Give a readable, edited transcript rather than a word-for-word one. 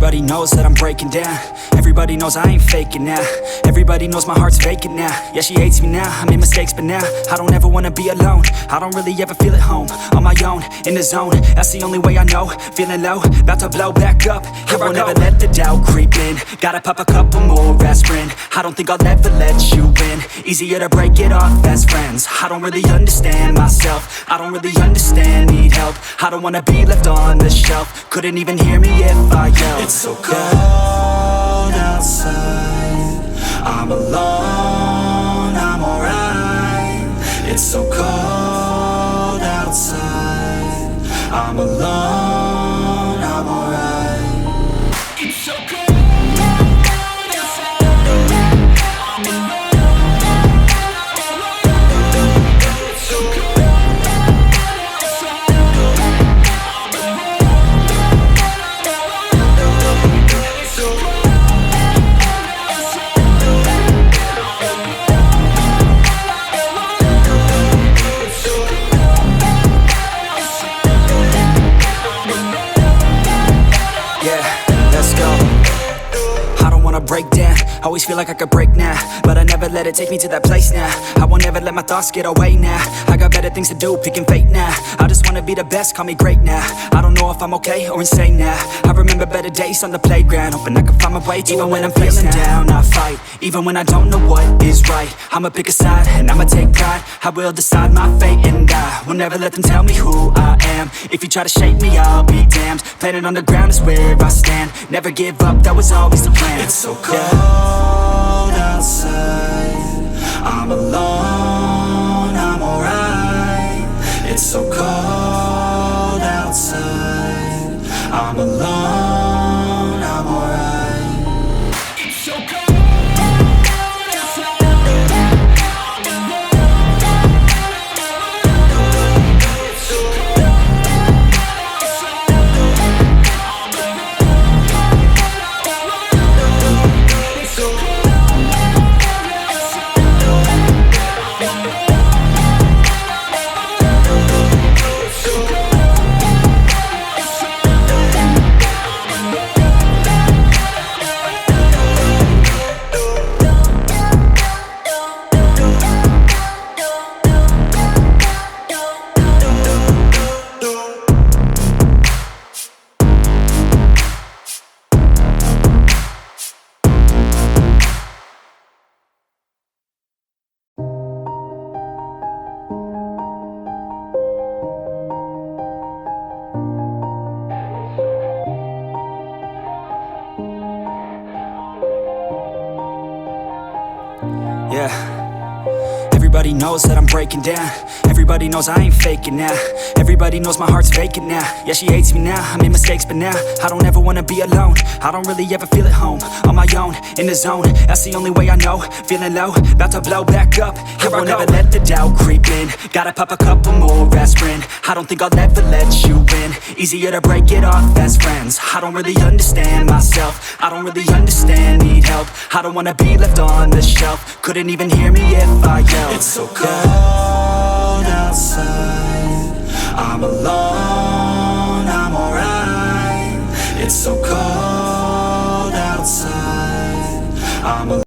Everybody knows that I'm breaking down. Everybody knows I ain't faking now. Everybody knows my heart's vacant now. Yeah, she hates me now, I made mistakes but now I don't ever wanna be alone. I don't really ever feel at home. On my own, in the zone, that's the only way I know. Feeling low, about to blow back up. I won't ever let the doubt creep in. Gotta pop a couple more aspirin. I don't think I'll ever let you in. Easier to break it off best friends. I don't really understand myself. I don't really understand, need help. I don't wanna be left on the shelf. Couldn't even hear me if I yelled. It's so cold outside, I'm alone, I'm alright. It's so cold outside, I'm alone, I'm alright. It's so cold. Break down, always feel like I could break now, but I never let it take me to that place now. I won't ever let my thoughts get away now. I got better things to do, picking fate now. I just wanna be the best, call me great now. I don't know if I'm okay or insane now. I remember better days on the playground, hoping I can find my way to even when I'm feeling down, I fight, even when I don't know what is right. I'ma pick a side, and I'ma take pride. I will decide my fate, and I will never let them tell me who I am. If you try to shake me, I'll be damned. Planet on the ground is where I stand. Never give up, that was always the plan. It's so cold outside, I'm alone, I'm alright. It's so cold outside, I'm alone, I'm alright. It's so cold. Yeah. Everybody knows that I'm breaking down. Everybody knows I ain't faking now. Everybody knows my heart's vacant now. Yeah, she hates me now, I made mistakes but now I don't ever wanna be alone. I don't really ever feel at home. On my own, in the zone, that's the only way I know. Feeling low, about to blow back up. I won't ever let the doubt creep in. Gotta pop a couple more aspirin. I don't think I'll ever let you in. Easier to break it off best friends. I don't really understand myself. I don't really understand, need help. I don't wanna be left on the shelf. Couldn't even hear me if I yelled. It's so cold outside, I'm alone, I'm alright. It's so cold outside, I'm alone.